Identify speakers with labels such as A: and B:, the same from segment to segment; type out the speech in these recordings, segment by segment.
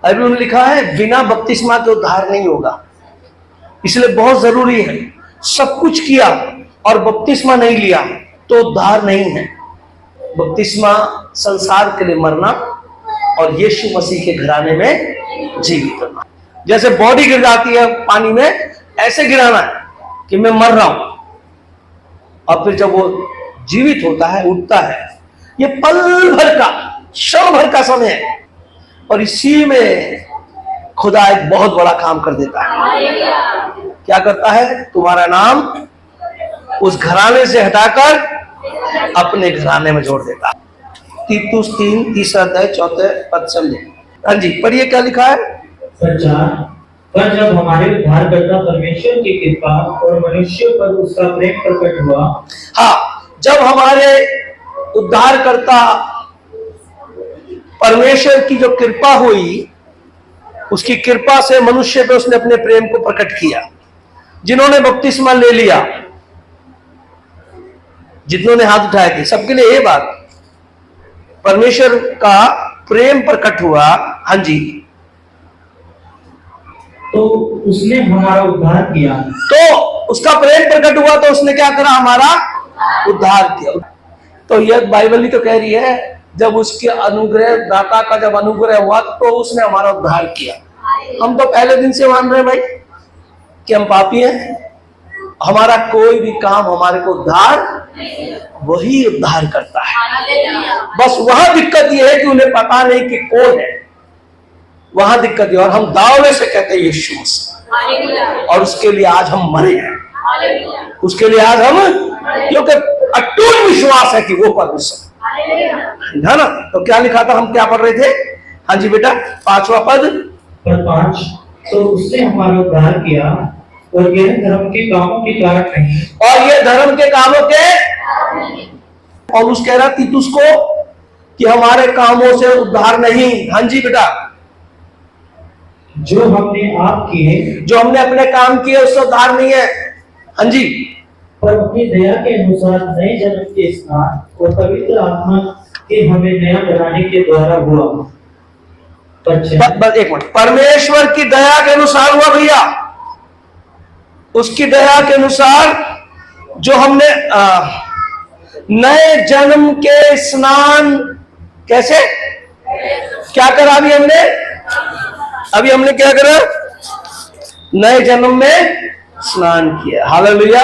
A: Bible में लिखा है बिना बपतिस्मा के उद्धार नहीं होगा, इसलिए बहुत जरूरी है। सब कुछ किया और बपतिस्मा नहीं लिया तो उद्धार नहीं है। बपतिस्मा संसार के लिए मरना और यीशु मसीह के घराने में जीवित होना। जैसे बॉडी गिर जाती है पानी में, ऐसे गिराना है कि मैं मर रहा हूं, और फिर जब वो जीवित होता है, उठता है, ये पल भर का, क्षण भर का समय है, और इसी में खुदा एक बहुत बड़ा काम कर देता है। क्या करता है? तुम्हारा नाम उस घराने से हटाकर अपने घराने में जोड़ देता है। तीतुस 3 तीसरा अध्याय 4 पद समझे। हाँ जी, पढ़िए क्या लिखा है।
B: पर जब हमारे उद्धारकर्ता परमेश्वर की कृपा और मनुष्य पर उसका प्रेम प्रकट हुआ।
A: हाँ, जब हमारे उद्धारकर्ता परमेश्वर की जो कृपा हुई, उसकी कृपा से मनुष्य पे उसने अपने प्रेम को प्रकट किया। जिन्होंने बपतिस्मा ले लिया, जिन्होंने हाथ उठाए थे, सबके लिए ये बात, परमेश्वर का प्रेम प्रकट हुआ। हाँ जी,
B: तो उसने हमारा उद्धार किया।
A: तो उसका प्रेम प्रकट हुआ तो उसने क्या करा? हमारा उद्धार किया। तो यह बाइबल ही तो कह रही है, जब उसके अनुग्रह दाता का जब अनुग्रह हुआ तो उसने हमारा उद्धार किया। हम तो पहले दिन से मान रहे हैं भाई कि हम पापी हैं, हमारा कोई भी काम हमारे को उद्धार, वही उद्धार करता है। बस वहां दिक्कत यह है कि उन्हें पता नहीं कि कौन है, वहां दिक्कत है। और हम दावे से कहते हैं यीशु मसीह, और उसके लिए आज हम मरे हैं, उसके लिए आज हम, क्योंकि अटूट विश्वास है कि वो परमेश्वर है ना। तो क्या लिखा था, हम क्या पढ़ रहे थे? हाँ जी बेटा, 5वां पद।
B: पर 5, तो उसने हमारा उद्धार किया और यह धर्म के कामों के कारण नहीं।
A: और ये धर्म के कामों के, और उस कह रहा तीतुस को कि हमारे कामों से उद्धार नहीं। हाँ जी बेटा,
B: जो हमने आप किए,
A: जो हमने अपने काम किए उससे उद्धार नहीं है। हाँ जी,
B: पर अपनी दया के अनुसार नए जन्म के स्नान और पवित्र आत्मा के हमें नया बनाने के द्वारा हुआ।
A: बस एक मिनट, परमेश्वर की दया के अनुसार हुआ भैया, उसकी दया के अनुसार जो हमने नए जन्म के स्नान, कैसे क्या करा? अभी हमने क्या करा? नए जन्म में स्नान किया। हालेलुया।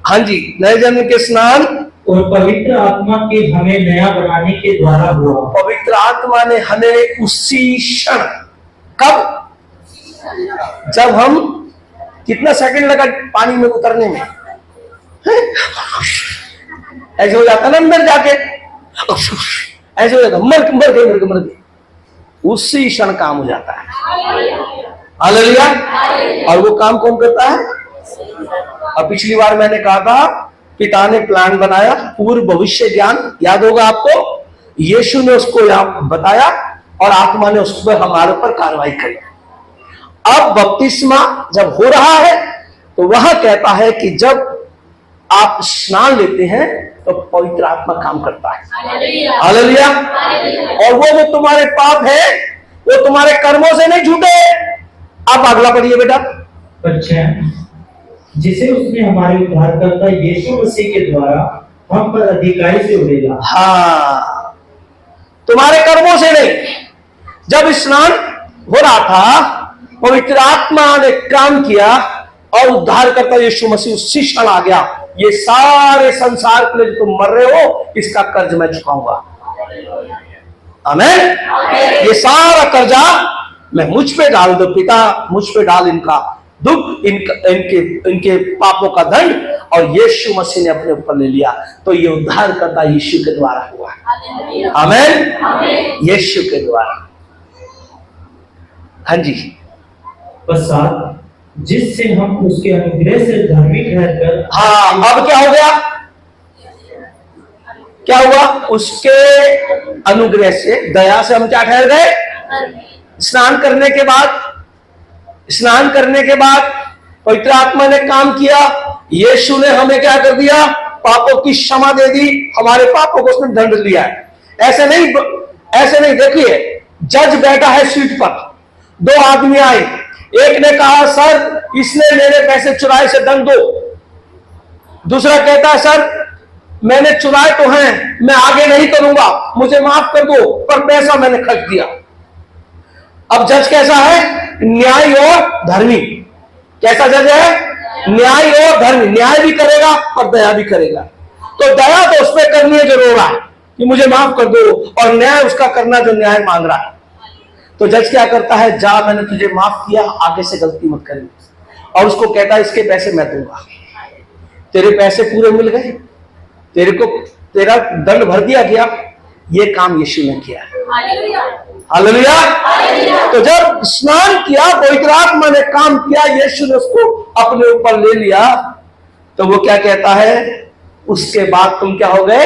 A: हाँ जी, नए जन्म के स्नान
B: और पवित्र आत्मा के हमें नया बनाने के द्वारा हुआ।
A: पवित्र आत्मा ने हमें उसी क्षण, कब? जब हम, कितना सेकंड लगा पानी में उतरने में? ऐसे हो जाता ना अंदर जाके, ऐसे हो जाता, मर गए, उसी क्षण काम हो जाता है। हालेलुया। और वो काम कौन करता है? और पिछली बार मैंने कहा था, पिता ने प्लान बनाया, पूर्व भविष्य ज्ञान याद होगा आपको, यीशु ने उसको यहाँ बताया और आत्मा ने उस पर हमारे ऊपर कार्रवाई करी। अब बपतिस्मा जब हो रहा है तो वह कहता है कि जब आप स्नान लेते हैं तो पवित्र आत्मा काम करता है। हालेलुया। और वो तुम्हारे पाप है, वो तुम्हारे कर्मों से नहीं छूटे। अब अगला पढ़िए बेटा।
B: अच्छा, जिसे उसने हमारे उद्धारकर्ता यीशु मसीह के द्वारा हम पर अधिकारी से उड़ेगा।
A: हाँ, तुम्हारे कर्मों से नहीं। जब स्नान हो रहा था, पवित्र आत्मा ने काम किया और उद्धारकर्ता यीशु मसीह उसी क्षण आ गया। ये सारे संसार के लिए जो तुम मर रहे हो, इसका कर्ज मैं चुकाऊंगा। आमीन। ये सारा कर्जा मैं मुझ पे डाल दो पिता, मुझ पे डाल इनका दुख, इनके पापों का दंड, और यीशु मसीह ने अपने ऊपर ले लिया। तो ये उद्धार करता यीशु के द्वारा हुआ। आमीन। यीशु के द्वारा। हाँ जी,
B: पश्चात जिससे हम उसके अनुग्रह से धर्मी ठहरकर।
A: हाँ, अब क्या हो गया? क्या हुआ? उसके अनुग्रह से, दया से हम क्या ठहर गए? स्नान करने के बाद पवित्र आत्मा ने काम किया, यीशु ने हमें क्या कर दिया? पापों की क्षमा दे दी, हमारे पापों को उसने दंड दिया है। ऐसे नहीं देखिए, जज बैठा है सीट पर, दो आदमी आए, एक ने कहा सर इसने मेरे पैसे चुराए से दंड दो। दूसरा कहता है सर मैंने चुराए तो हैं, मैं आगे नहीं करूंगा, मुझे माफ कर दो, पर पैसा मैंने खर्च दिया। अब जज कैसा है? न्याय और धर्मी। कैसा जज है? न्याय और धर्मी। न्याय भी करेगा और दया भी करेगा। तो दया तो उस पर करनी है जो रो रहा है कि मुझे माफ कर दो, और न्याय उसका करना जो न्याय मांग रहा है। तो जज क्या करता है? जा मैंने तुझे माफ किया, आगे से गलती मत करिए। और उसको कहता है इसके पैसे मैं दूंगा। तेरे पैसे पूरे मिल गए, तेरे को तेरा दंड भर दिया गया। ये काम यीशु ने किया है। हालेलुया। तो जब स्नान किया, पवित्र आत्मा ने काम किया, यीशु ने उसको अपने ऊपर ले लिया, तो वो क्या कहता है? उसके बाद तुम क्या हो गए?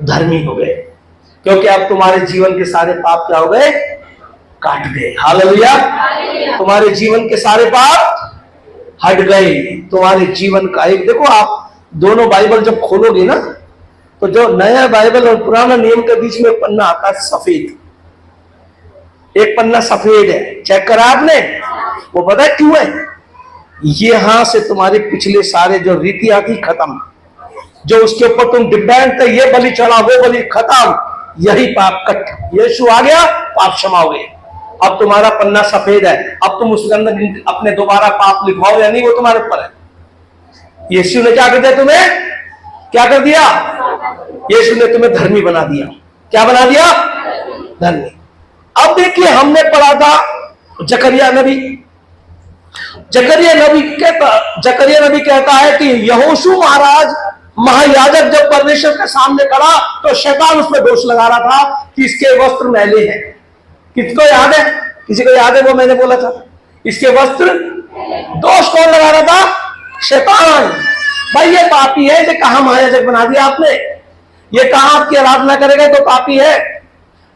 A: धर्मी हो गए, क्योंकि अब तुम्हारे जीवन के सारे पाप क्या हो गए? काट गए। हालेलुया। तुम्हारे जीवन के सारे पाप हट गए। तुम्हारे जीवन का एक देखो, आप दोनों बाइबल जब खोलोगे ना, तो जो नया बाइबल और पुराना नियम के बीच में पन्ना आता है सफेद, एक पन्ना सफेद है, चेक करा आपने? वो पता है क्यों है? यहां से तुम्हारे पिछले सारे जो रीतियां थी खत्म, जो उसके ऊपर तुम डिपेंड थे, ये बलि चढ़ा वो बलि खत्म, यही पाप कट। यीशु आ गया, पाप क्षमा हो गए। अब तुम्हारा पन्ना सफेद है। अब तुम उसके अंदर अपने दोबारा पाप लिखवाओ या नहीं, वो तुम्हारे ऊपर है। यीशु ने क्या कर दिया? तुम्हें क्या कर दिया? यीशु ने तुम्हें धर्मी बना दिया। क्या बना दिया? धर्मी। अब देखिए, हमने पढ़ा था जकरिया नबी। जकरिया नबी कहता है कि यहोशू महाराज महायाजक जब परमेश्वर के सामने खड़ा, तो शैतान उसमें दोष लगा रहा था कि इसके वस्त्र मैले हैं। किसको याद है? किसी को याद है? वो मैंने बोला था इसके वस्त्र, दोष कौन लगा रहा था? शैतान। भाई ये पापी है, इसे कहां महायाजक बना दिया आपने? ये कहां आपकी आराधना करेगा तो पापी है,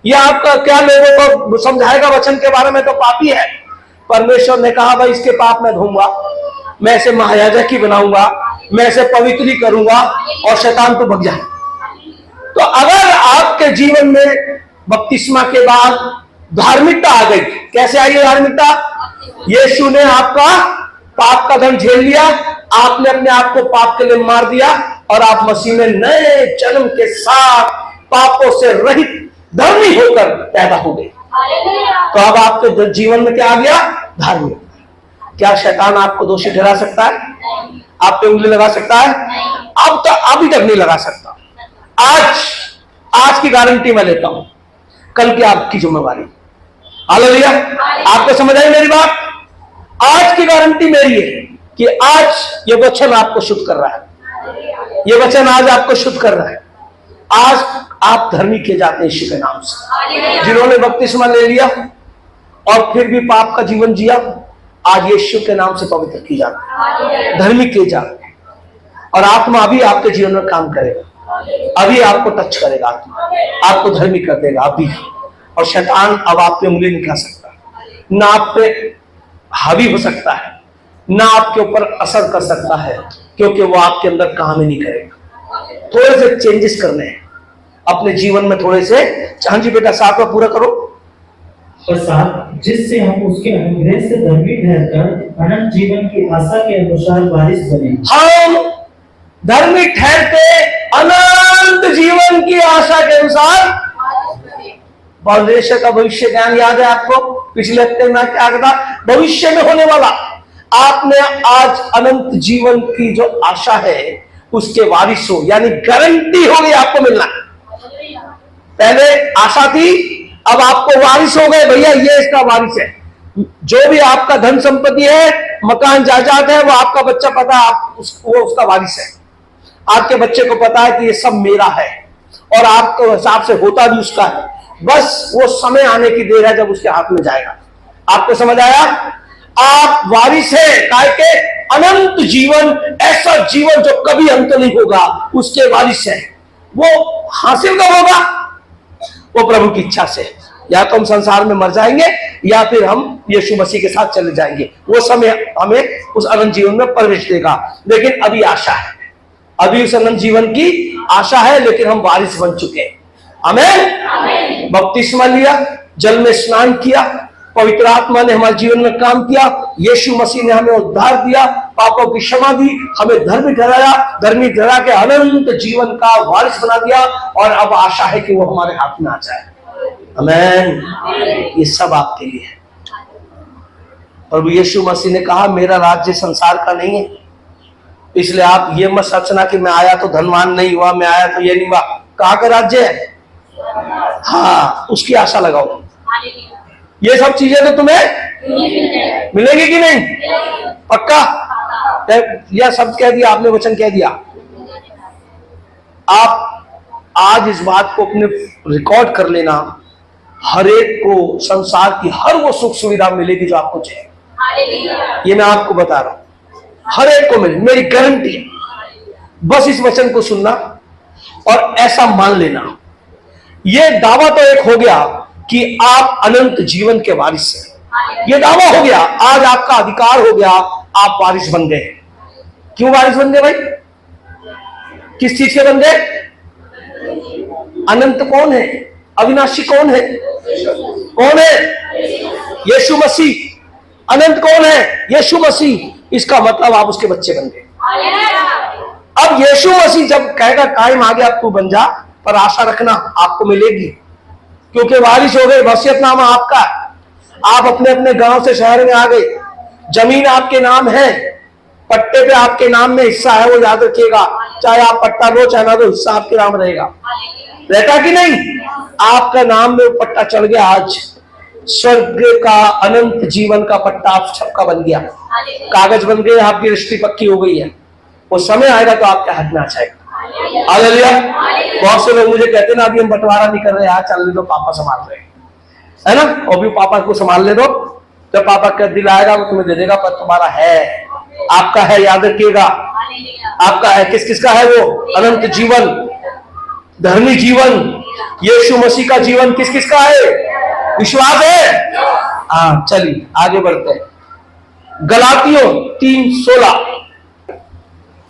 A: ये आपका क्या लोगों को समझाएगा वचन के बारे में तो पापी है। परमेश्वर ने कहा भाई इसके पाप मैं धोऊंगा, मैं इसे महायाजक ही बनाऊंगा, मैं इसे पवित्र ही करूंगा, और शैतान तो भग जाए। तो अगर आपके जीवन में बपतिस्मा के बाद धार्मिकता आ गई, कैसे आई है धार्मिकता? यीशु ने आपका पाप का दंड झेल लिया, आपने अपने आप को पाप के लिए मार दिया, और आप मसीह में नए जन्म के साथ पापों से रहित धर्मी होकर पैदा हो गए। तो अब आपके जीवन में क्या आ गया? धार्मिक। क्या शैतान आपको दोषी ठहरा सकता है? आप पे उंगली लगा सकता है? अब तो अभी तक नहीं लगा सकता। आज की गारंटी मैं लेता हूं, कल की आपकी जिम्मेवारी। हालेलुया। आपको समझ आई मेरी बात? आज की गारंटी मेरी है कि आज ये वचन आपको शुद्ध कर रहा है। ये वचन आज आपको शुद्ध कर रहा है। आज आप धर्मी किए जाते हैं यीशु के नाम से। जिन्होंने बपतिस्मा ले लिया और फिर भी पाप का जीवन जिया, आज यीशु के नाम से पवित्र की जाते हैं, धर्मी किए जाते हैं। और आत्मा अभी आपके जीवन में काम करेगा, अभी आपको टच करेगा, आत्मा आपको धर्मी कर देगा अभी। और शैतान अब आप पे उंगली नहीं कर सकता, ना आप पे हावी हो सकता है, ना आपके ऊपर असर कर सकता है, क्योंकि वो आपके अंदर काम ही नहीं करेगा। थोड़े से चेंजेस करने हैं अपने जीवन में, थोड़े से। हाँ जी बेटा, 7वां पूरा करो।
B: और 7, जिससे हम उसके अनुग्रह से धर्मी ठहरकर अनंत जीवन की आशा के अनुसार वारिस बने। हम धर्मी ठहरते अनंत जीवन की आशा के अनुसार। परमेश्वर का भविष्य ज्ञान याद है आपको? पिछले हफ्ते में क्या था? भविष्य में होने वाला। आपने आज अनंत जीवन की जो आशा है उसके वारिस हो, यानी गारंटी हो गई आपको मिलना। पहले आशा थी, अब आपको वारिस हो गए। भैया ये इसका वारिस है। जो भी आपका धन संपत्ति है, मकान जायदाद है, वो आपका बच्चा पता है, वो उसका वारिस है। आपके बच्चे को पता है कि ये सब मेरा है, और आपको हिसाब से होता भी उसका है। बस वो समय आने की देर है जब उसके हाथ में जाएगा। आपको समझ आया? आप वारिस है काय के? अनंत जीवन, ऐसा जीवन जो कभी अंत नहीं होगा, उसके वारिस है। वो हासिल कब होगा? वो प्रभु की इच्छा से। या तो हम संसार में मर जाएंगे, या फिर हम यीशु मसीह के साथ चले जाएंगे। वो समय हमें उस अनंत जीवन में प्रवेश देगा। लेकिन अभी आशा है, अभी उस अनंत जीवन की आशा है, लेकिन हम वारिस बन चुके हैं। आमीन। बपतिस्मा लिया,
A: जल में स्नान किया, पवित्र आत्मा ने हमारे जीवन में काम किया, यीशु मसीह ने हमें उद्धार दिया, पापों की क्षमा दी, हमें धर्मी ठहराया, धर्मी ठहरा के अनंत जीवन का वारिस बना दिया, और अब आशा है कि वो हमारे हाथ में आ जाए। आमेन। ये सब आपके लिए है। प्रभु यीशु मसीह ने कहा मेरा राज्य संसार का नहीं है, इसलिए आप ये मत सोचना कि मैं आया तो धनवान नहीं हुआ, मैं आया तो ये नहीं हुआ। कहाँ का राज्य है? हाँ, उसकी आशा लगाओ। ये सब चीजें तो तुम्हें मिलेगी कि नहीं? पक्का? यह शब्द कह दिया आपने, वचन कह दिया। आप आज इस बात को अपने रिकॉर्ड कर लेना, हर एक को संसार की हर वो सुख सुविधा मिलेगी जो आपको चाहिए। ये मैं आपको बता रहा हूं, हर एक को मिले, मेरी गारंटी है। बस इस वचन को सुनना और ऐसा मान लेना। ये दावा तो एक हो गया कि आप अनंत जीवन के वारिस हैं, ये दावा हो गया। आज आपका अधिकार हो गया, आप वारिस बन गए। क्यों वारिस बन गए भाई? किस चीज के बन गए? अनंत कौन है? अविनाशी कौन है? कौन है? यीशु मसीह। अनंत कौन है? यीशु मसीह। इसका मतलब आप उसके बच्चे बन गए। अब यीशु मसीह जब कहेगा टाइम आ गया अब तू बन जा, पर आशा रखना आपको मिलेगी, क्योंकि वारिस हो गए, वसीयतनामा आपका। आप अपने अपने गांव से शहर में आ गए, जमीन आपके नाम है, पट्टे पे आपके नाम में हिस्सा है, वो याद रखिएगा। चाहे आप पट्टा दो चाहे ना दो, हिस्सा आपके नाम रहेगा। रहता कि नहीं? आपका नाम में पट्टा चढ़ गया। आज स्वर्ग का अनंत जीवन का पट्टा आप सबका बन गया, कागज बन गए, आपकी रजिस्ट्री पक्की हो गई है। वो समय आएगा तो आपके हाथ में आ जाएगा। हालेलुया। बहुत से लोग मुझे कहते ना अभी हम बंटवारा नहीं कर रहे, यार चल दो, पापा संभाल रहे है ना, और भी पापा को संभाल ले दो, तो पापा का दिल आएगा वो तुम्हें दे देगा, पर तुम्हारा है, आपका है, याद रखिएगा। आपका है। किस किसका है वो? अनंत जीवन, धर्मी जीवन, यीशु मसीह का जीवन किस किसका है? विश्वास है? हाँ, चलिए आगे बढ़ते हैं। गलातियों 3:16।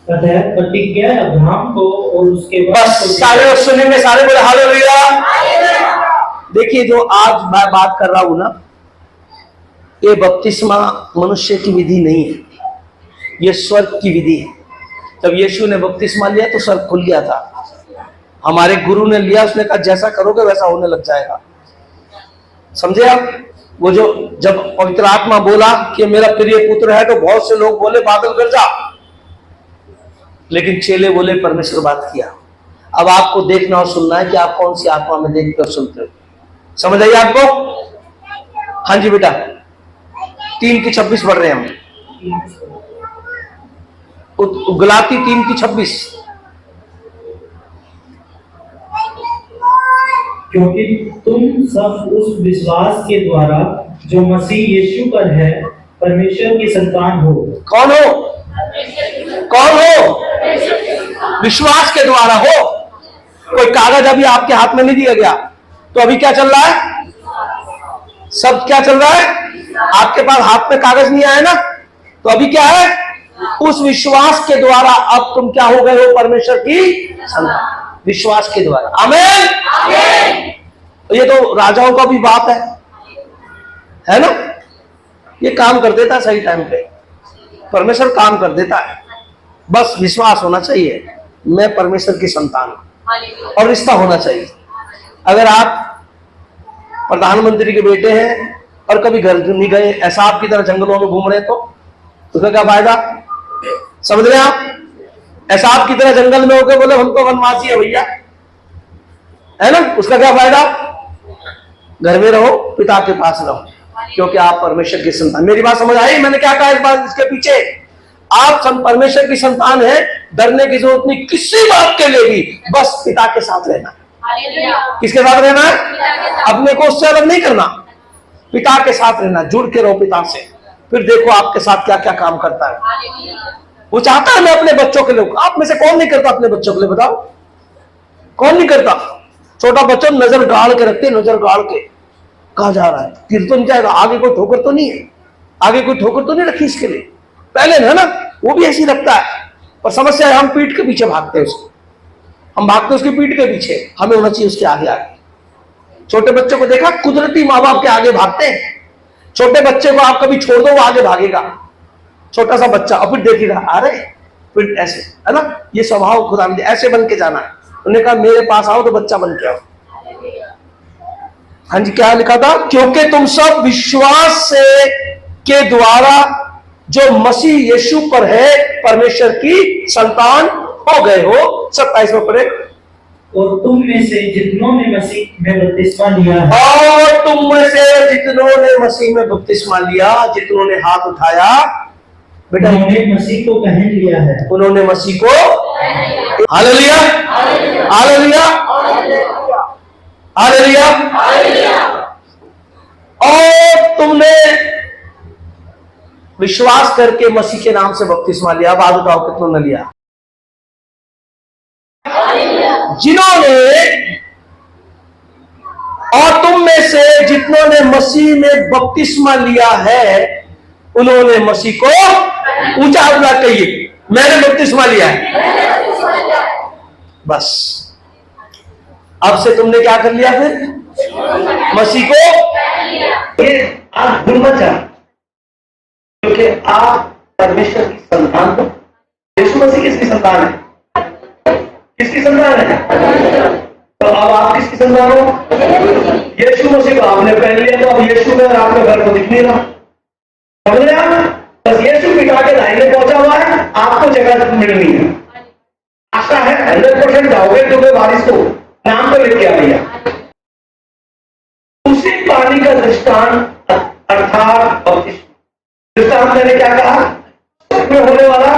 B: प्रतिज्ञा अब्राहम को और उसके
A: बस सारे लोग सुनेंगे, सारे बोले हालेलुया। देखिए जो आज मैं बात कर रहा हूं ना, ये बपतिस्मा मनुष्य की विधि नहीं है, ये स्वर्ग की विधि है। जब यीशु ने बपतिस्मा लिया तो स्वर्ग खुल गया था। हमारे गुरु ने लिया, उसने कहा जैसा करोगे वैसा होने लग जाएगा। समझे आप? वो जो जब पवित्र आत्मा बोला कि मेरा प्रिय पुत्र है, तो बहुत से लोग बोले बादल गरजा, लेकिन चेले बोले परमेश्वर बात किया। अब आपको देखना और सुनना है कि आप कौन सी आत्मा में देखते और सुनते हो। समझ आइए आपको? हाँ जी बेटा, 3:26 पढ़ रहे हैं हम। गलाती 3:26।
B: क्योंकि तुम सब उस विश्वास के द्वारा जो मसीह यीशु पर है परमेश्वर की संतान हो।
A: कौन हो? कौन हो? विश्वास के द्वारा हो। कोई कागज अभी आपके हाथ में नहीं दिया गया, तो अभी क्या चल रहा है? सब क्या चल रहा है? आपके पास हाथ में कागज नहीं आया ना, तो अभी क्या है? उस विश्वास के द्वारा अब तुम क्या हो गए हो? परमेश्वर की संतान। विश्वास के द्वारा। आमीन। तो ये तो राजाओं का भी बात है ना? ये काम कर देता सही टाइम पे, परमेश्वर काम कर देता है। बस विश्वास होना चाहिए, मैं परमेश्वर की संतान हूं, और रिश्ता होना चाहिए। अगर आप प्रधानमंत्री के बेटे हैं और कभी घर नहीं गए, ऐसा आपकी तरह जंगलों में घूम रहे, तो उसका क्या फायदा? समझ रहे आप? ऐसा आपकी तरह जंगल में होकर बोले हम तो वनवासी है भैया, है ना, उसका क्या फायदा? घर में रहो, पिता के पास रहो, क्योंकि आप परमेश्वर की संतान। मेरी बात समझ आई? मैंने क्या कहा इस बात इसके पीछे? आप परमेश्वर की संतान है, डरने की जरूरत नहीं किसी बात के लिए भी, बस पिता के साथ रहना। किसके साथ रहना है? अपने को उससे अलग नहीं करना, पिता के साथ रहना, जुड़ के रहो पिता से, फिर देखो आपके साथ क्या क्या काम करता है। वो चाहता है मैं अपने बच्चों के लिए। आप में से कौन नहीं करता अपने बच्चों के लिए? बताओ, कौन नहीं करता? छोटा बच्चा नजर गाड़ के रखते, नजर गाड़ के, कहा जा रहा है, गिर तो नहीं जाएगा, आगे कोई ठोकर तो नहीं है, आगे कोई ठोकर तो नहीं रखी इसके लिए, पहले है ना, वो भी ऐसी रखता है। पर समस्या है हम पीठ के पीछे भागते हैं उसको, हम भागते उसकी पीठ के पीछे, हमें होना चाहिए उसके आगे आगे। छोटे बच्चे को देखा, कुदरती माँ बाप के आगे भागते हैं। छोटे बच्चे को आप कभी छोड़ दो, वो आगे भागेगा, छोटा सा बच्चा, और फिर देखेगा, अरे फिर ऐसे, है ना, ये स्वभाव खुदा ने ऐसे बन के जाना है। उन्होंने कहा मेरे पास आओ तो बच्चा बन के आओ। हाँ जी, क्या लिखा था? क्योंकि तुम सब विश्वास से के द्वारा जो मसीह यीशु पर है परमेश्वर की संतान हो गए हो। 27 में पढ़े।
B: और तुम में से जितनों ने मसीह में बपतिस्मा लिया है,
A: और तुम में से जितनों ने मसीह में बपतिस्मा लिया, जितनों ने हाथ उठाया, बेटा
B: उन्होंने मसीह को पहन लिया है।
A: उन्होंने मसीह को, हालेलुया हालेलुया हालेलुया। और तुमने विश्वास करके मसीह के नाम से बपतिस्मा लिया। अब हाथ उठाओ, कितनों ने लिया? जिन्होंने, और तुम में से जितनों ने मसीह में बपतिस्मा लिया है, उन्होंने मसीह को, ऊंचा हाथ कहिए, मैंने बपतिस्मा लिया है। बस अब से तुमने क्या कर लिया? फिर मसीह को, ये आप भूल मत जाओ, क्योंकि आप परमेश्वर की संतान हो। यीशु मसीह किसकी संतान है? किसकी संतान है? तो अब आप किसकी संतान हो? यीशु मसीह को आपने पहन लिया, तो अब यीशु में आपके घर को दिख नहीं रहा। समझ रहे आप? बस यीशु पिता के दाहिने पहुंचा हुआ है, आपको जगह मिलनी है। आशा है 100% जाओगे, क्योंकि वारिस को नाम तो लिख के आ भैया। उसी पानी का दृष्टांत अर्थात दृष्टांत मैंने क्या कहा? स्वर्ग में होने वाला,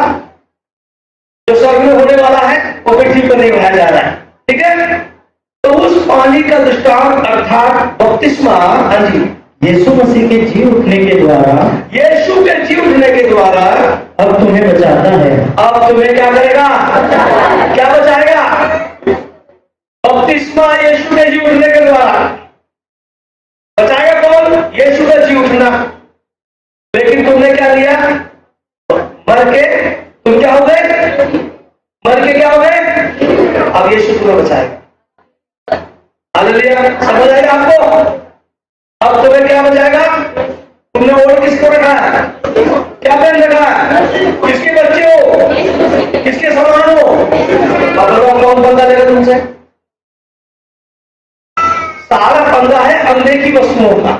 A: जो स्वर्ग में होने वाला है वो पृथ्वी पर नहीं बनाया जा रहा है, ठीक है? तो उस पानी का दृष्टांत अर्थात बपतिस्मा, हाँ जी,
B: यीशु मसीह के जी उठने के द्वारा,
A: यीशु के जी उठने के द्वारा
B: अब तुम्हें बचाता है।
A: अब तुम्हें क्या करेगा? क्या बचाएगा? बपतिस्मा यीशु के जी उठने के द्वारा बचाएगा। कौन? यीशु का जी उठना। लेकिन तुमने क्या लिया? मर के तुम क्या हो गए? मर के क्या हो गए? अब यीशु तुम्हें बचाएगा। हालेलुया, समझ आएगा आपको? अब तुम्हें क्या बचाएगा? तुमने ओढ़ किसको रखा है? क्या पहन रखा है? किसके बच्चे हो? किसके समान हो? अब कौन बंदा लेगा तुमसे? सारा पंगा है अनदेखी वस्तुओं का।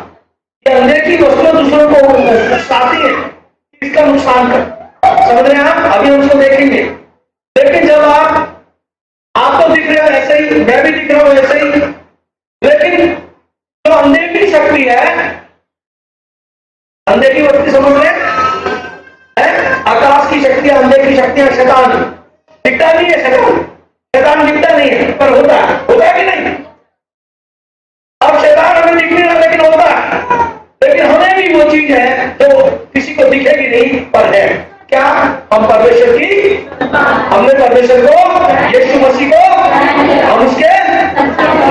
A: ये अनदेखी वस्तुएं दूसरों को उकसाती है, इसका नुकसान कर। समझ रहे हैं आप? अभी हम उसको देखेंगे। लेकिन जब आप तो दिख रहे हो ऐसे ही, मैं भी दिख रहा हूं ऐसे ही, लेकिन जो अनदेखी शक्ति है, अनदेखी वस्तु समझ रहे हैं? आकाश की शक्तियां, अनदेखी शक्तियां, शैतान दिखता नहीं है। शैतान दिखता नहीं है, पर होता है कि नहीं? अब शैतान हमें दिख नहीं रहा, लेकिन होता है। लेकिन हमें भी वो चीज है जो किसी को दिखेगी नहीं, पर है। क्या? हम परमेश्वर की, हमने परमेश्वर को, यीशु मसीह को, हम उसके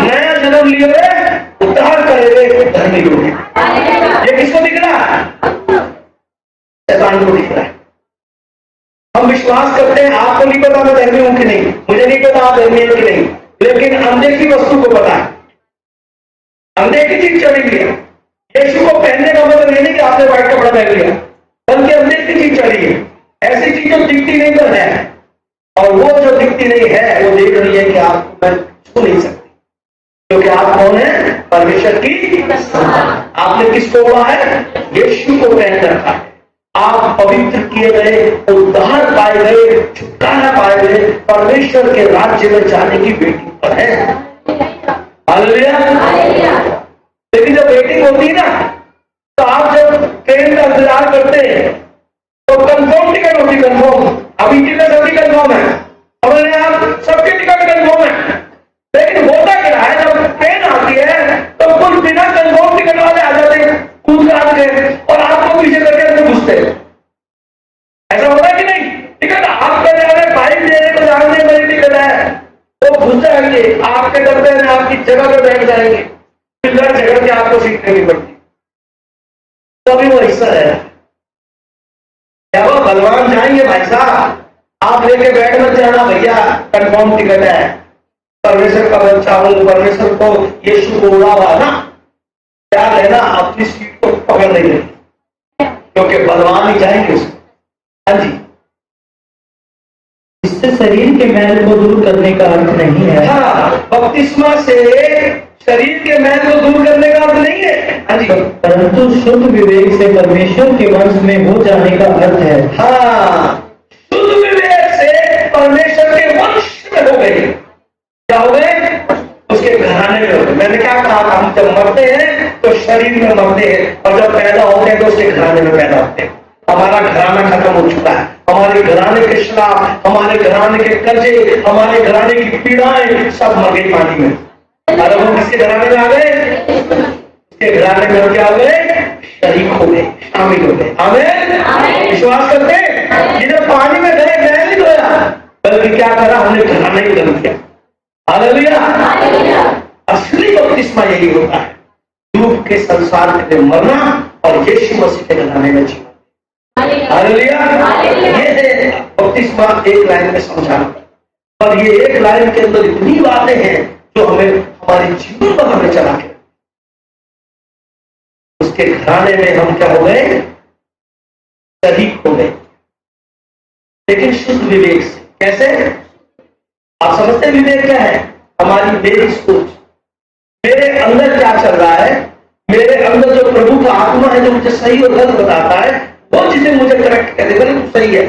A: नया जन्म लिए हुए उद्धार करे हुए धर्मी लोग हैं। ये किसको दिख रहा है? शैतान को दिख रहा है। हम विश्वास करते हैं, आपको नहीं पता मैं धर्मी हूं कि नहीं, मुझे नहीं पता आप धर्मी हैं कि नहीं, लेकिन अनदेखी वस्तु को पता है। अनदेखी चीज चली हुई है। यीशु को पहनने का मतलब ये नहीं कि आपने व्हाइट कपड़ा पहन लिया, बल्कि अनदेखी चीज चली है। ऐसी चीज जो दिखती नहीं पर है, और वो जो दिखती नहीं है वो देख रही है कि आप मैं छू नहीं सकती, क्योंकि आप कौन है? परमेश्वर की। आपने किसको हुआ है? यीशु को पहन रखा है। आप पवित्र किए गए, उद्धार पाए गए, छुटकारा पाए गए, परमेश्वर के राज्य में जाने की वेटिंग पर है। हालेलुया। लेकिन जब वेटिंग होती है ना, तो आप जब ट्रेन का इंतजार करते हैं तो कंफर्म टिकट होती, कंफर्म। अभी टिकट सबकी कंफर्म है, हमारे यहाँ सबकी टिकट कंफर्म है। लेकिन होता क्या है, जब ट्रेन आती है तो कुछ बिना कंफर्म टिकट वाले आ जाते हैं, कूद के और आपको पीछे करके अंदर घुसते। ऐसा होता है कि नहीं? टिकट आप कहने वाले बाइक देने को जानते हैं मेरी टिकट है, तो घुस जाएंगे आपके डब्बे में, आपकी जगह पे बैठ जाएंगे, फिर जगह के आपको सीट लेनी पड़ती। तो अभी वो हिस्सा है क्या? वो बलवान जाएंगे भाई साहब, आप लेके बैठ मत जाना भैया, कंफर्म टिकट है। परमेश्वर का बच्चा हूं, परमेश्वर को यीशु को उड़ावा ना, क्या लेना, अपनी सीट को पकड़ नहीं लेती, क्योंकि बलवान ही जाएंगे उसको। हाँ जी,
B: इससे शरीर के मैल को दूर करने का अर्थ नहीं है।
A: हाँ, बपतिस्मा से शरीर के मैल को दूर करने का अर्थ नहीं है। हाँ जी,
B: परंतु शुद्ध विवेक से परमेश्वर के वंश में हो जाने का अर्थ है।
A: हाँ, शुद्ध विवेक से परमेश्वर के वंश में हो गए। क्या हो गए? उसके घराने में हो गए। मैंने क्या कहा था, हम जब मरते हैं तो शरीर में मरते हैं, और जब पैदा होते हैं तो उसके घराने में पैदा होते हैं। हमारा घराना खत्म हो चुका है, हमारे घराने के श्राप, हमारे घराने के कर्जे, हमारे घराने की पीड़ाएं सब मर गई पानी में। और हम किसके घराने में आ गए? उसके घराने में क्या हो गए? शरीक हो गए, शामिल हो गए। आमीन। विश्वास करते हैं? जिधर पानी में गए, मैं नहीं धोया, बल्कि क्या करा, हमने घराना ही बदल दिया। हालेलुया। असली बपतिस्मा यही होता है, धूप के संसार के लिए मरना और यीशु मसीह के घराने में जीना। हालेलुया। ये है बपतिस्मा, एक लाइन में समझाना, और ये एक लाइन के अंदर इतनी बातें हैं जो हमें हमारे जीवन पर हमें चला के, उसके घराने में हम क्या हो गए? शरीक हो गए, लेकिन शुद्ध विवेक से। कैसे? आप समझते हैं विवेक क्या है? हमारी मेरी सोच, मेरे अंदर क्या चल रहा है, मेरे अंदर जो प्रभु का आत्मा है जो मुझे सही और गलत बताता है, वो चीजें मुझे करेक्ट कहते हैं, तू सही है।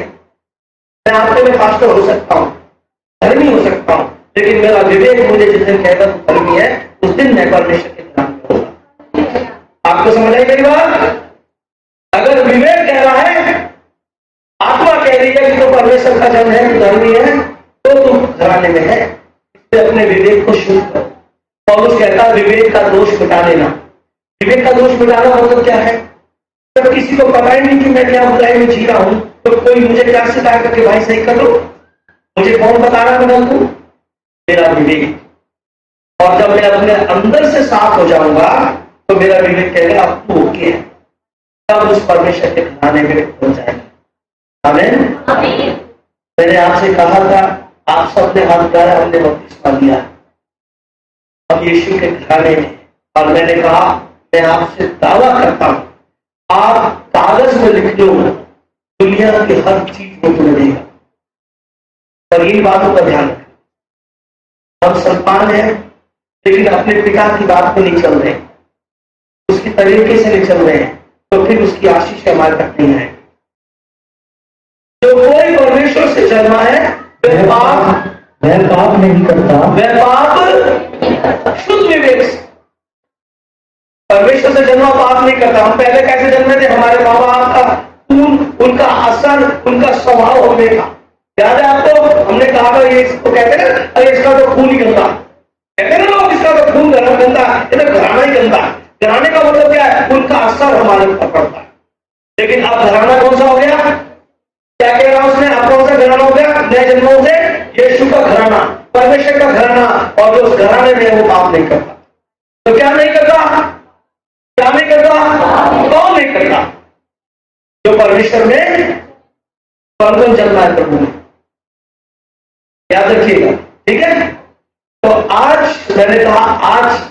A: मैं आपके में पास्टर हो सकता हूं, धर्मी हो सकता हूं, लेकिन मेरा विवेक मुझे जिस दिन कहता तू धर्मी है, उस दिन मैं परमेश्वर के ध्यान में होगा। आपको समझ आई मेरी बात? अगर विवेक कह रहा है, आत्मा कह रही है कि तो परमेश्वर का जन है, धर्मी है, तो तुम घराने में है, इससे अपने विवेक को शुद्ध करो। पौलुस कहता है विवेक का दोष मिटा लेना। विवेक का दोष मिटाना मतलब क्या है? जब किसी को पता ही नहीं कि मैं क्या बुराई में जी रहा हूं, तो कोई मुझे क्या सिखाएगा कि भाई सही कर दो, मुझे कौन बता रहा है बदल दूं? मेरा विवेक। और जब मैं अपने अंदर से साफ हो जाऊंगा तो मेरा विवेक कहेगा अब तू ओके है, तब उस परमेश्वर के घराने में हो जाएगा। आमीन। मैंने आपसे कहा था, आप सबने हाथ उठाया, हमने बपतिस्मा लिया, हम यीशु के घराने में, और मैंने कहा मैं आपसे दावा करता हूं, आप कागज में लिख लो, दुनिया की हर चीज को तुम्हें देगा। और इन बातों का ध्यान रखें। हम संतान हैं, लेकिन अपने पिता की बात पे नहीं चल रहे, उसकी तरीके से नहीं चल रहे हैं, तो फिर उसकी आशीष हमारे तक नहीं आएगी। जो कोई परमेश्वर से जन्मा है वह पाप नहीं करता, वह पाप शुद्ध विवेक से। परमेश्वर से जन्मा पाप नहीं करता। हम पहले कैसे जन्मे थे? हमारे माँ बाप का खून, उनका असर, उनका स्वभाव हमने था। याद है आपको? हमने कहा था ये इसको कहते हैं, अरे इसका तो खून ही गंदा, कहते हैं ना लोग, इसका तो खून गंदा, ये तो घराना ही गंदा। घराने का मतलब क्या है? उनका असर हमारे ऊपर पड़ता है। लेकिन अब घराना कौन सा हो गया? क्या कह रहा उसने? अब कौन सा घराना हो गया? नए जन्मों से यीशु का घराना, परमेश्वर का घराना, और जो उस घराने में वो पाप नहीं करता। तो क्या नहीं करता? क्या नहीं करता? कौन नहीं करता? जो परमेश्वर में कौन चलना है प्रभु में, याद रखिएगा, ठीक है? तो आज मैंने कहा, आज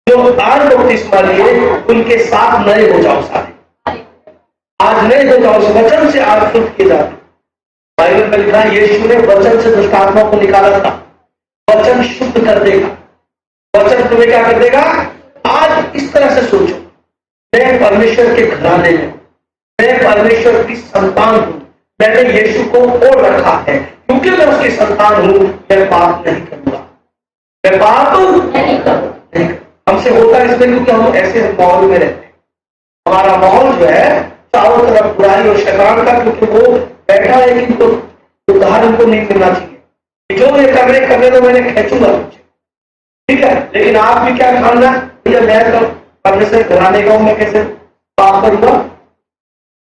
A: जो आज बपतिस्मा लिए उनके साथ नए हो जाओ सारे। आज नए हो जाओ, उस वचन से आज शुद्ध किए जाते। बाइबल में लिखा है यीशु ने वचन से दुष्ट आत्मा को निकाला था। वचन शुद्ध कर देगा, वचन तुम्हें क्या कर देगा? आज इस तरह से सोचो, मैं परमेश्वर के घराने में, मैं परमेश्वर की संतान हूं, मैंने यीशु को ओढ़ रखा है, क्योंकि मैं उसकी संतान हूं, मैं पाप नहीं करूंगा, मैं पाप नहीं करूंगा। हमसे होता है इसलिए क्योंकि हम ऐसे माहौल में रहते हैं। हमारा माहौल जो है चारों तरफ बुराई और शैतान का, क्योंकि वो बैठा है कि तो उदाहरण को नहीं मिलना चाहिए, जो ये करने तो मैंने खींचूंगा मुझे, ठीक है? लेकिन आप भी क्या ठानना, भैया मैं तो परमेश्वर घराने का हूं, मैं कैसे पाप करूंगा?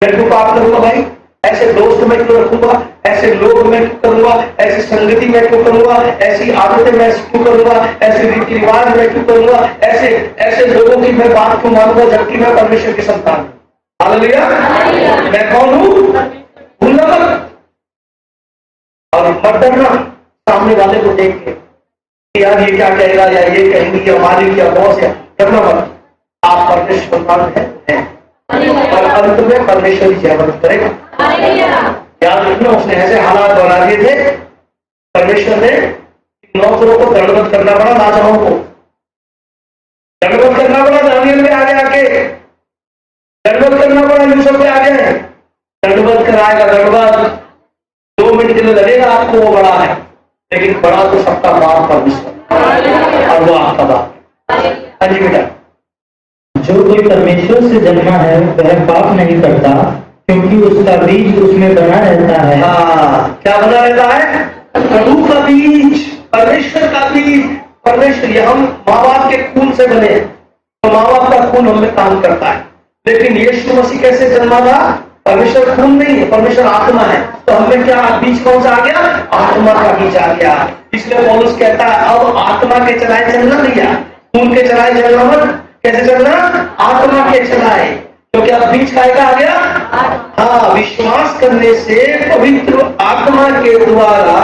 A: मैं क्यों पाप करूंगा भाई? ऐसे दोस्त मैं क्यों रखूंगा? ऐसे लोग मैं क्यों करूंगा? ऐसी संगति मैं क्यों करूंगा? ऐसी आदतें मैं क्यों करूंगा? ऐसे रीति रिवाज मैं क्यों करूंगा? ऐसे ऐसे लोगों की मैं बात क्यों मानूंगा, जबकि मैं परमेश्वर की संतान हूं? हालेलुया। मैं कौन हूं? भूलना मत, और मत डरना सामने वाले को देख के। यार ये क्या कहेगा, या ये कहेंगी, या मालिक या बॉस, या करना मत। आप परमेश्वर है और अंत में परमेश्वर की जयवंत करेगा। याद रखना, उसने ऐसे हालात बना दिए थे परमेश्वर ने, नौकरों को दंडवत करना पड़ा, राजाओं को दंडवत करना पड़ा, दानियल में आगे आके दंडवत करना पड़ा, यूसुफ में आगे दंडवत कराएगा। दंडवत 2 मिनट के लिए लगेगा आपको, वो बड़ा है, लेकिन बड़ा तो सबका बाप परमेश्वर, और वो आपका बाप। हाँ जी बेटा।
B: जो कोई परमेश्वर से जन्मा है वह पाप नहीं करता, क्योंकि उसका बीज उसमें बना रहता है।
A: हाँ, क्या बना रहता है? प्रभु का बीज, परमेश्वर का बीज। परमेश्वर, ये हम माँ बाप के खून से बने, तो माँ बाप का खून हमें काम करता है। लेकिन यीशु मसीह कैसे जन्मा था? परमेश्वर खून नहीं है, परमेश्वर आत्मा है, तो हमें क्या बीज कौन सा आ गया? आत्मा का बीज आ गया। इसलिए पौलुस कहता है अब आत्मा के चलाए चलना भैया, खून के चलाए चलना मत। कैसे चलना? आत्मा के चलाए, क्योंकि अब बीज काय का आ गया? हाँ, विश्वास करने से पवित्र आत्मा के द्वारा,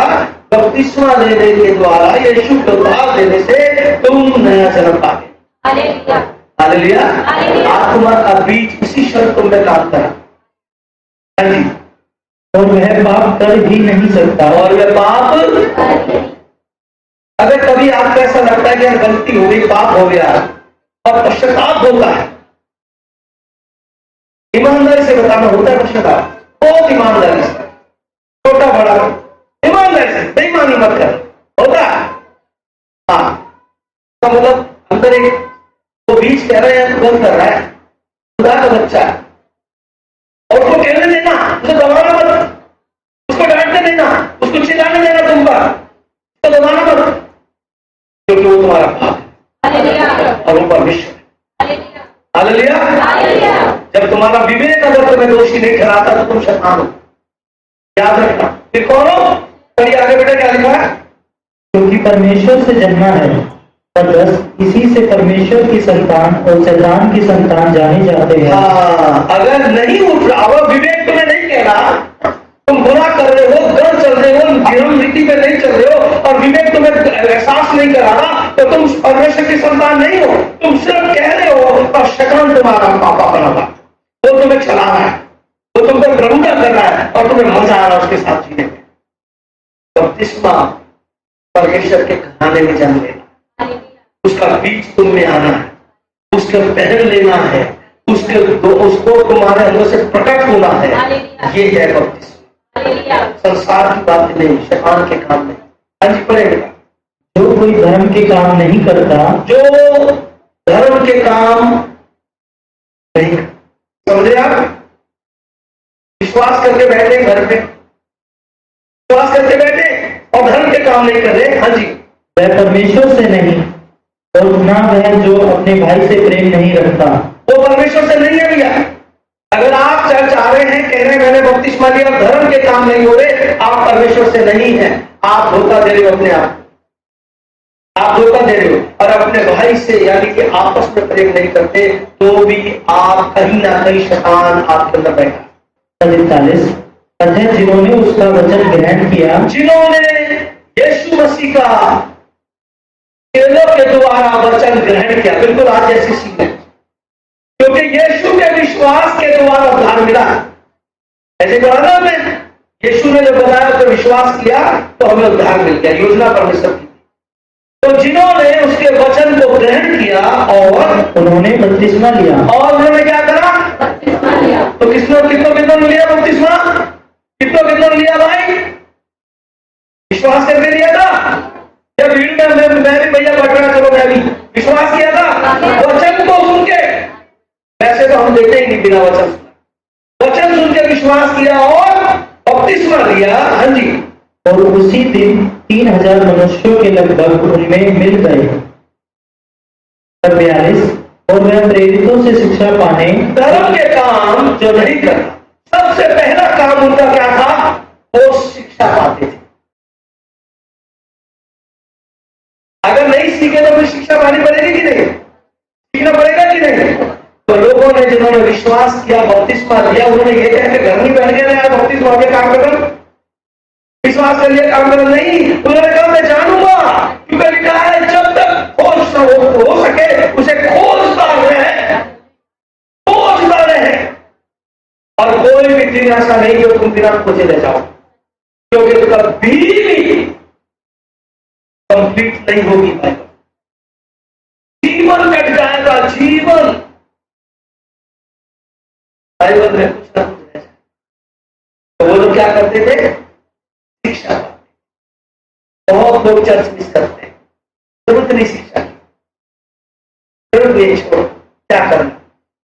A: बपतिस्मा लेने के द्वारा, यीशु को उद्धार देने से तुम नया जन्म पाओगे। हालेलुया। आत्मा का बीज इसी शर्त में काम करा। हाँ जी।
B: और वह पाप कर भी नहीं सकता।
A: और वह पाप, अगर कभी आपको ऐसा लगता है कि यार गलती हो गई, पाप हो गया, और पश्चाताप होता है, ईमानदारी से बताना, होता है पश्चाताप, बहुत ईमानदारी से, छोटा बड़ा ईमानदारी से, बेईमानी मत कर, होता है। हाँ, तो मतलब अंदर एक वो बीज कह रहे हैं, गलत कर रहा है, खुदा का बच्चा है, और उसको कहने देना, उसे दबाना मत, उसको डांटने देना, उसको चिल्लाने देना तुम पर, उसको दबाना मत, क्योंकि वो तुम्हारा बाप है और वो परमेश्वर है। हालेलुया। जब तुम्हारा विवेक अगर तुम्हें दोषी नहीं ठहराता तो तुम शैतान हो, याद रखना। फिर कौन हो? पढ़िए आगे बेटा, क्या लिखा है?
B: क्योंकि परमेश्वर से जन्मा है, और बस इसी से परमेश्वर की संतान और शैतान की संतान जाने जाते हैं।
A: हाँ, अगर नहीं उठ रहा हो, विवेक तुम्हें नहीं कह रहा, तुम गुनाह कर रहे हो, गलत चल रहे हो, धर्म रीति पे नहीं चल रहे हो, और विवेक तुम्हें एहसास नहीं करा रहा, तो तुम परमेश्वर की संतान नहीं हो, तुम सिर्फ कह रहे हो, और शैतान तुम्हारा पापा बना हुआ, वो तुम्हें चला रहा है, वो तुमको प्रभुता कर रहा है, और तुम्हें मजा आ रहा है उसके साथ जीने में। बपतिस्मा परमेश्वर के घराने में जन्म लेना, उसका बीज तुम में आना है, उसका पहन लेना है, उसको तुम्हारे अंदर से प्रकट होना है, ये है बपतिस्मा। संसार की बात नहीं, शैतान के काम नहीं। हाँ जी, पढ़ेगा।
B: जो कोई धर्म के काम नहीं करता,
A: जो धर्म के काम नहीं, समझे आप? विश्वास करके बैठे घर पे, विश्वास करके बैठे और धर्म के काम नहीं कर रहे, हाँ जी,
B: वह परमेश्वर से नहीं, और ना वह जो अपने भाई से प्रेम नहीं रखता,
A: वो परमेश्वर से नहीं है भैया। अगर आप चर्च आ रहे हैं, कह रहे हैं मैंने बपतिस्मा लिया, धर्म के काम नहीं हो रहे, आप परमेश्वर से नहीं है, आप धोखा दे रहे हो अपने आप धोखा दे रहे हो, और अपने भाई से यानी कि आपस में प्रेम नहीं करते, तो भी आप कहीं ना कहीं शैतान आपके अंदर बैठा।
B: 45 अतः जिन्होंने उसका वचन ग्रहण किया,
A: जिन्होंने यीशु मसीह का चेलों के द्वारा वचन ग्रहण किया, बिल्कुल आज जैसी सीख है, क्योंकि यीशु के विश्वास के द्वारा उद्धार मिला। ऐसे कहा ना हमने, यीशु ने जब बताया तो विश्वास किया तो हमें उद्धार मिल गया, योजना परमेश्वर की। तो जिन्होंने उसके वचन को ग्रहण किया और
B: उन्होंने बपतिस्मा लिया,
A: और उन्होंने क्या करा? बपतिस्मा लिया। तो कितनों कितनों लिया बपतिस्मा? कितनों लिया भाई? विश्वास करके लिया था, जब भीड़ में मैं भी भैया बढ़ रहा, चलो मैं भी विश्वास किया था, वचन को सुन के। वैसे तो हम देते ही नहीं बिना वचन, वचन सुन के विश्वास किया और बपतिस्मा लिया। हाँ जी,
B: और उसी दिन 3000 मनुष्यों के लगभग उनमें मिल गए। 42 और वह प्रेरितों से शिक्षा पाने,
A: धर्म के काम जो नहीं करता, सबसे पहला काम उनका क्या था? वो शिक्षा पाते थे। अगर नहीं सीखे तो फिर शिक्षा पानी पड़ेगी कि नहीं? सीखना पड़ेगा कि नहीं? तो लोगों ने जिन्होंने विश्वास किया, बपतिस्मा लिया, उन्होंने ये कह के घर नहीं बैठ गए बपतिस्मा के काम करो, विश्वास कर लिया काम करो, नहीं, उन्होंने कहा मैं जानूंगा, क्योंकि लिखा है के उसे खोजता रहे। और कोई भी दिन ऐसा नहीं कि तुम बिना खोजे ले जाओ, क्योंकि कभी भी कंप्लीट नहीं होगी बाइबल। जीवन कट जाएगा, जीवन। बाइबल में कुछ ना कुछ रह जाए। तो वो लोग क्या करते थे? शिक्षा पाते। बहुत लोग चर्च मिस करते हैं, जरूरत नहीं शिक्षा की, जरूरत नहीं, छोड़ो, क्या करना।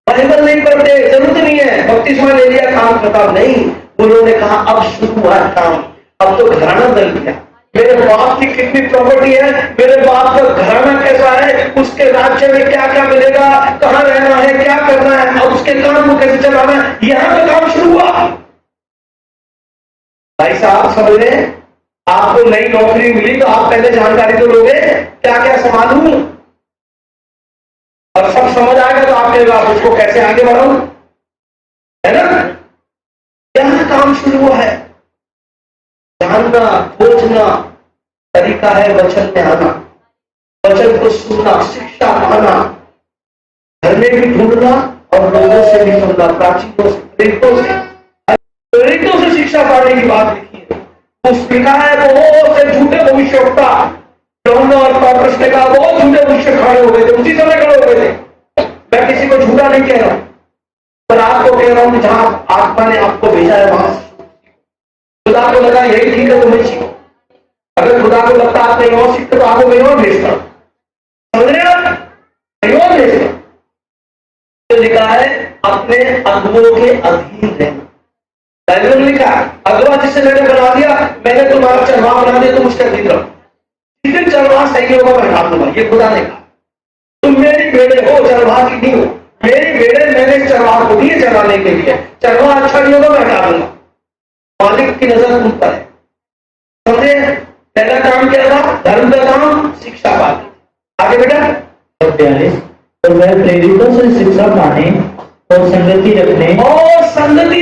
A: बाइबल नहीं पढ़ते, जरूरत नहीं है, बपतिस्मा ले लिया, काम खत्म नहीं। उन्होंने कहा अब शुरू हुआ काम, अब तो घराना बदल गया। मेरे बाप की कितनी प्रॉपर्टी है, मेरे बाप का घराना कैसा है, उसके राज्य में क्या क्या मिलेगा, कहां रहना है, क्या करना है, और उसके काम को कैसे चलाना है, यहां पे काम शुरू हुआ। भाई साहब समझ रहे हैं? आपको नई नौकरी मिली तो आप पहले जानकारी तो लोगे, क्या क्या संभालूं, और सब समझ आएगा तो आप कहेगा उसको कैसे आगे बढ़ाऊं, है ना? यहां काम शुरू हुआ है। जानना, खोजना, तरीका है वचन में आना, वचन को सुनना, शिक्षा पाना, घर में भी ढूंढना और लोगों से भी ढूंढना, प्राचीनों से, प्रेरितों से शिक्षा पाने की बात लिखी है। उस लिखा है बहुत से झूठे भविष्यवक्ता, यूहन्ना और पतरस ने कहा बहुत झूठे भविष्य खड़े हो गए थे, उसी समय खड़े हो गए थे। मैं किसी को झूठा नहीं कह रहा हूं, पर आपको कह रहा हूं कि जहां आत्मा ने आपको भेजा है वहां खुदा को लगा यही ठीक है तो मैं सीखो। अगर खुदा को लगता आप कहीं और सीखते तो आपको कहीं और भेजता, समझ रहे आप? कहीं और भेजता। तो लिखा है अपने अगुओं के अधीन रहना। बाइबल में लिखा है अगवा जिसे मैंने बना दिया, मैंने तुम्हारा चरवाहा बना दिया, तुम उसके अधीन रहो। जिस दिन चरवाहा सही होगा मैं हटा दूंगा, ये खुदा ने कहा। तुम मेरी भेड़े हो, चरवाहा की नहीं हो। मेरी भेड़े मैंने चरवाहा को दिए चराने के लिए, चरवाहा अच्छा नहीं होगा मैं हटा दूंगा। मालिक की नजर उन पर है, समझे? पहला काम क्या था? धर्म का काम, शिक्षा पानी। आगे बेटा
B: 42। और वह प्रेरितों से शिक्षा पाने और संगति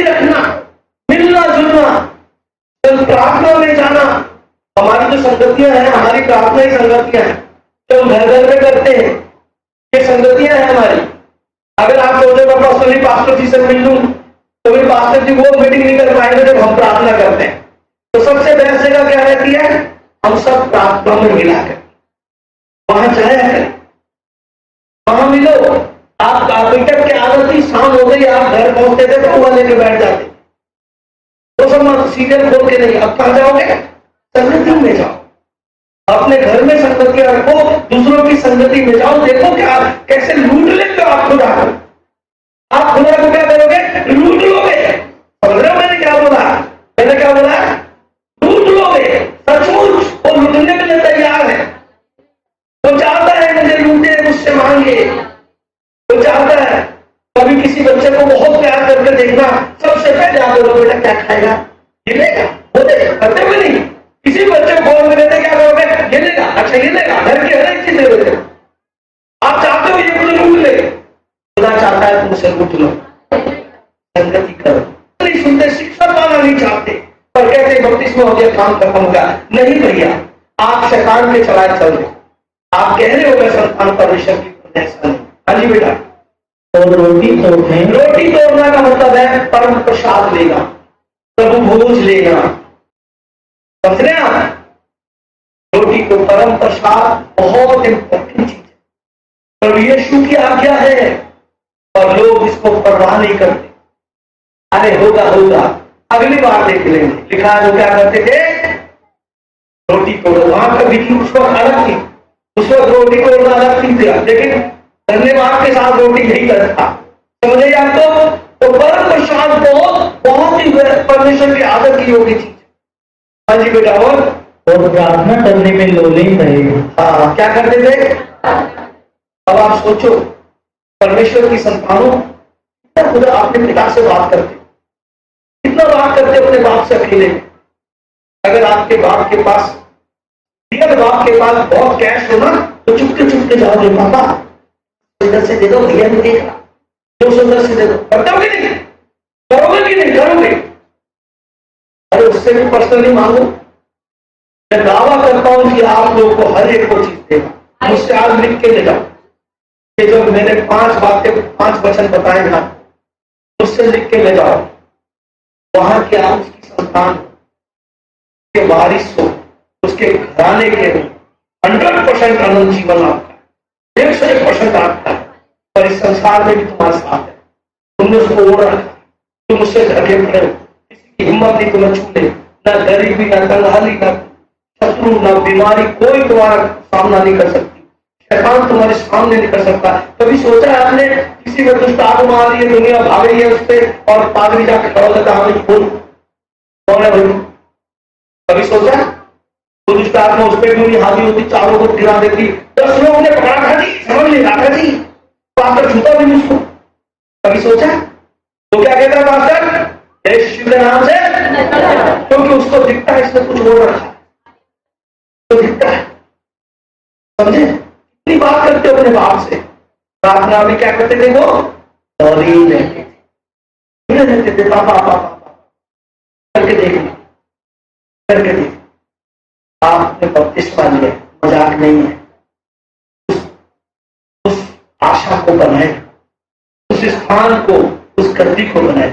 B: रखना, मिलना जुलना, प्रार्थना में जाना। हमारी जो संगतियां हैं, हमारी प्रार्थना ही संगतियां हैं तो हम घर घर में करते हैं, ये संगतियां हैं हमारी। अगर आप सोचोगे पर्सनली पास्टर जी से मिल लूं तो भी पास्टर जी वो मीटिंग नहीं कर पाएंगे जब हम प्रार्थना करते हैं। तो सबसे बेस्ट जगह क्या रहती है? हम सब प्रार्थना में मिला कर वहां जाया करें, वहां मिलो। आप बैठक की आदत ही शाम हो गई, आप घर पहुंचते थे तो हुआ लेके बैठ जाते, तो सब सीरियल खोल के नहीं। अब कहां जाओगे? संगति में जाओ, अपने घर में संगतियां रखो, दूसरों की संगति में जाओ। देखो क्या कैसे लूट लेते हो आप खुदा को। आप खुदा को क्या करोगे? लूट लोगे। समझ रहे हो मैंने क्या बोला? मैंने क्या बोला? लूट लोगे। सचमुच वो लूटने के लिए तैयार है। वो चाहता है मुझे लूटे, मुझसे मांगे। वो चाहता है कभी किसी बच्चे को बहुत प्यार करके देखना, सबसे पहले आप बोलो बेटा क्या खाएगा, ये लेगा, वो देगा, करते हुए नहीं। किसी बच्चे को बोल देते क्या करोगे? ये लेगा, अच्छा ये लेगा, घर की हर एक चीज ले लेते। आप चाहते हो ये मुझे लूट ले, खुदा चाहता है तुमसे लूट लो। संगति करो, नहीं सुनते, शिक्षा पाना नहीं चाहते, पर कहते बपतिस्मा हो गया काम खत्म होगा। नहीं भैया, आप शैतान के चलाए चल रहे, आप कह रहे हो मैं संतान परमेश्वर की ऐसा नहीं। हाँ जी बेटा। और रोटी
A: तोड़ना का मतलब है परम प्रसाद लेना, प्रभु भोज लेना, समझ रहे हैं आप? रोटी को परम प्रसाद बहुत इंपॉर्टेंट चीज है, प्रभु यीशु की आज्ञा है और लोग इसको परवाह नहीं करते। अरे होगा अगली बार देख लेंगे। लिखा है वो क्या करते थे? रोटी तोड़ो। वहां का विधि उस वक्त अलग थी, उस वक्त रोटी तोड़ना अलग थी, लेकिन धन्यवाद के साथ रोटी नहीं करता। समझे आपको? तो परम प्रसाद बहुत ही परमेश्वर की आदत की होगी चीज। हाँ जी बेटा। और
B: प्रार्थना करने में लोले रहे।
A: हाँ, क्या करते थे? अब आप सोचो, परमेश्वर की संतानों खुदा अपने पिता से बात करते, कितना बात करते अपने बाप से अकेले। अगर आपके बाप के पास बहुत कैश हो ना तो चुपके जाओगे, पापा इधर से दे दो, भैया ने देख रहा, 210 से दे दो। करते नहीं? करोगे कि नहीं करोगे? अरे उससे भी पर्सनली मांगो। मैं दावा करता हूं कि आप लोगों को हर एक को चीज देगा। मुझसे आज लिख के ले जाओ, ये जो मैंने 5 बातें 5 वचन बताए ना, उससे लिख के ले जाओ। वहां क्या उसकी संतान के वारिस हो, उसके घराने के हो, 100% आनंद जीवन आपका, 101% आपका। पर इस संसार में भी तुम्हारे साथ है, तुमने उसको ओढ़ रखा, तुम उससे ढके पड़े हो, किसी की हिम्मत नहीं तुम्हें छूने, ना गरीबी, ना तंगहाली, ना शत्रु, ना बीमारी, कोई तुम्हारा सामना नहीं कर सकती। शैतान तुम्हारे सामने नहीं कर सकता। कभी सोचा है आपने किसी में दुष्ट आत्मा आ रही है, दुनिया भाग रही है उससे, और पादरी जाकर खड़ा होता है, कौन है भाई? कभी सोचा? तो दुष्ट आत्मा उस पर क्यों नहीं हावी होती, चारों को गिरा देती। 10 लोगों ने पकड़ा था जी, समझ नहीं रहा जी, तो आकर छूता भी नहीं उसको। कभी सोचा? तो क्या कहता है पास्टर? यीशु के नाम से, क्योंकि उसको दिखता है इसने कुछ बोल रखा है, तो दिखता है। समझे? इतनी बात करते हो अपने बाप से। प्रार्थना में क्या करते थे वो? रहते थे, पापा पापा करके देख, करके देख। आपने बपतिस्मा लिया, मजाक नहीं है। उस आशा को बनाए, उस स्थान को, उस गद्दी को बनाए।